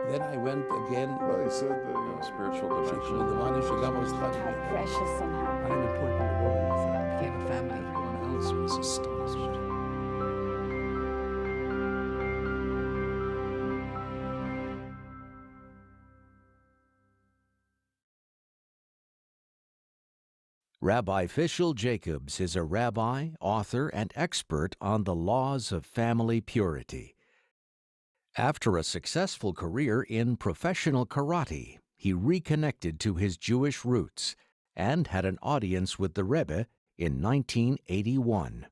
Then I went again. Well, he said that, spiritual dimension. How precious somehow. I am important in the world. Became a family. Everyone else was astonished. Rabbi Fischl Jacobs is a rabbi, author, and expert on the laws of family purity. After a successful career in professional karate, he reconnected to his Jewish roots and had an audience with the Rebbe in 1981.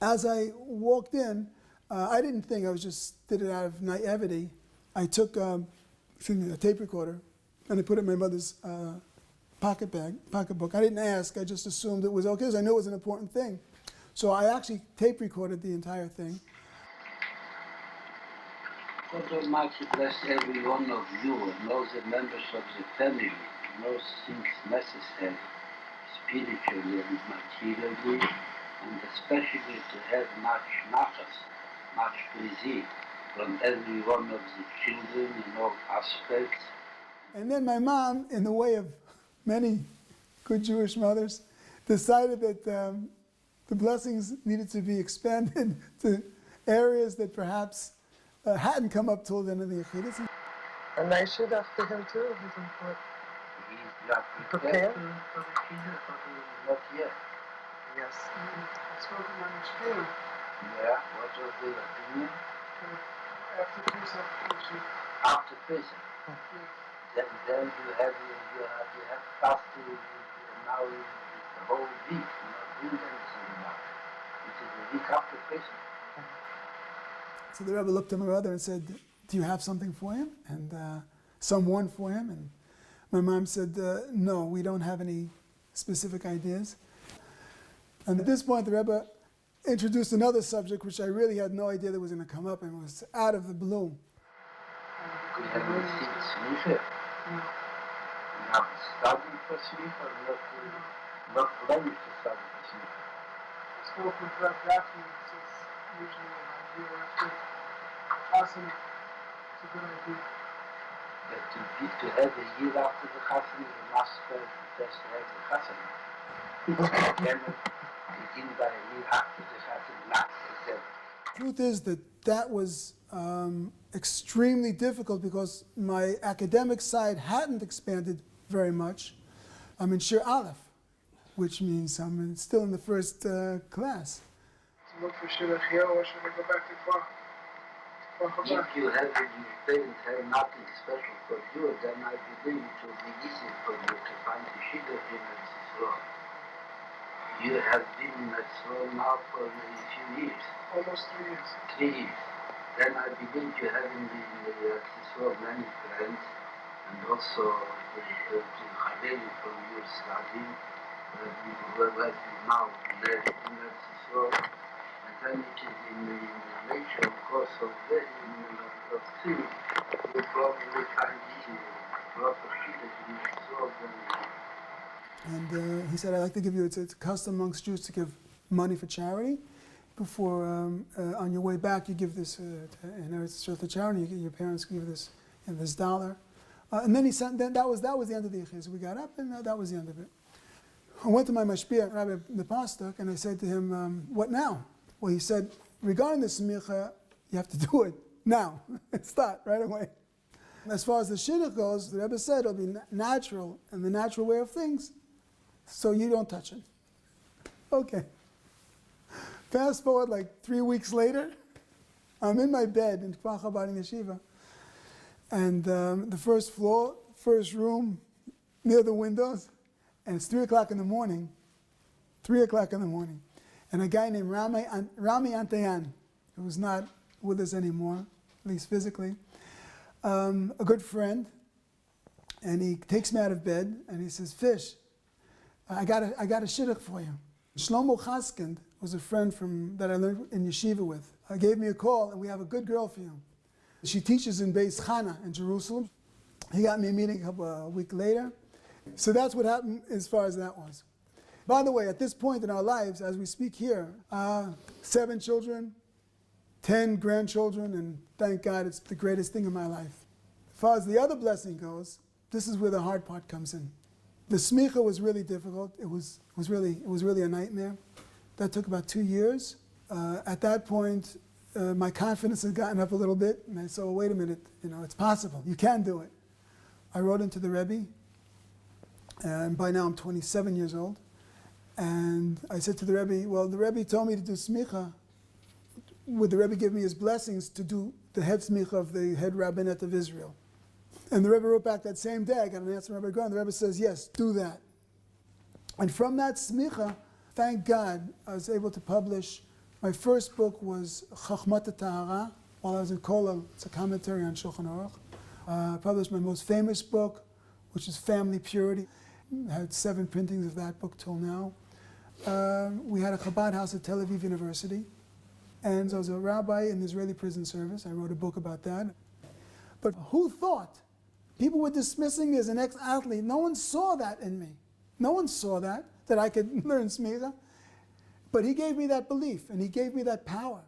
As I walked in, I didn't think, I did it out of naivety. I took a tape recorder and I put it in my mother's pocketbook. I didn't ask, I just assumed it was okay because I knew it was an important thing. So I actually tape recorded the entire thing. God Almighty bless every one of you and all the members of the family, most things necessary, spiritually and materially, and especially to have much nachas, much pleasure from every one of the children in all aspects. And then my mom, in the way of many good Jewish mothers, decided that the blessings needed to be expanded to areas that perhaps hadn't come up till the end of the Yechidus. And I should have to him too, he's important. He's not prepared for the Yechidus, not yet. Yes. I spoke to my Mishpir. Yeah, what was the opinion? After Pesach. After Pesach. Then you have fasted now the whole week, not doing anything now. It is the week after Pesach. So the Rebbe looked at my brother and said, "Do you have something for him? And someone for him?" And my mom said, "No, we don't have any specific ideas." And at this point, the Rebbe introduced another subject which I really had no idea that was going to come up, and it was out of the blue. We haven't received Smicha. We have studied for Smicha, not planning to study for Smicha. I spoke with Rav Daphne, it says usually about a year after the Chasana. It's a good idea. But to have a year after the Chasana, you must first have the Chasana. You cannot begin by a year after the Chasana, not as Truth is that was extremely difficult because my academic side hadn't expanded very much. I'm in Shir Aleph, which means I'm still in the first class. To look for Shir Achiyah, or should I go back to Kfar Chabad? If you have your parents have nothing special for you, then I believe it will be easy for you to find the Shidduch in Eretz. You have been in Eretz now for a few years. Almost 3 years. 3 years. Then I believe you have in the Eretz many friends, and also the Chaveri from your study, where we now live in Eretz. And then it is in the nature, of course, of very of things, you probably find easy a lot of Shidduch in Eretz. And he said, "I'd like to give you, it's a custom amongst Jews to give money for charity. Before, on your way back, you give this in Eretz Yisrael to charity. Your parents give this $1. And then he said, then that was the end of the Yechidus. So we got up, and that was the end of it. I went to my mashpia, Rabbi the Pasuk, and I said to him, "What now?" Well, he said, "Regarding the smicha, you have to do it now. Start right away." As far as the shidduch goes, the Rebbe said it'll be natural and the natural way of things, so you don't touch it. Okay. Fast forward like 3 weeks later, I'm in my bed in Kfar Chabad in Yeshiva, and the first floor, first room, near the windows, and it's 3 o'clock in the morning, and a guy named Rami Antayan, who's not with us anymore, at least physically, a good friend, and he takes me out of bed, and he says, "Fish, I got a shidduch for you." Shlomo Chaskind was a friend that I learned in yeshiva with. Gave me a call, and we have a good girl for you. She teaches in Beis Chana in Jerusalem. He got me a meeting a week later. So that's what happened as far as that was. By the way, at this point in our lives, as we speak here, 7 children, 10 grandchildren, and thank God it's the greatest thing in my life. As far as the other blessing goes, this is where the hard part comes in. The smicha was really difficult. It was really a nightmare. That took about 2 years. At that point, my confidence had gotten up a little bit, and I said, well, wait a minute, it's possible. You can do it. I wrote into the Rebbe, and by now I'm 27 years old. And I said to the Rebbe, well, the Rebbe told me to do smicha. Would the Rebbe give me his blessings to do the head smicha of the head rabbinate of Israel? And the Rebbe wrote back that same day. I got an answer from Rabbi Gon. The Rebbe says, yes, do that. And from that smicha, thank God, I was able to publish. My first book was Chachmat Tahara, while I was in Kollel. It's a commentary on Shulchan Aruch. I published my most famous book, which is Family Purity. I had 7 printings of that book till now. We had a Chabad house at Tel Aviv University. And I was a rabbi in the Israeli prison service. I wrote a book about that. But who thought? People were dismissing me as an ex-athlete. No one saw that in me. No one saw that I could learn smicha. But he gave me that belief, and he gave me that power.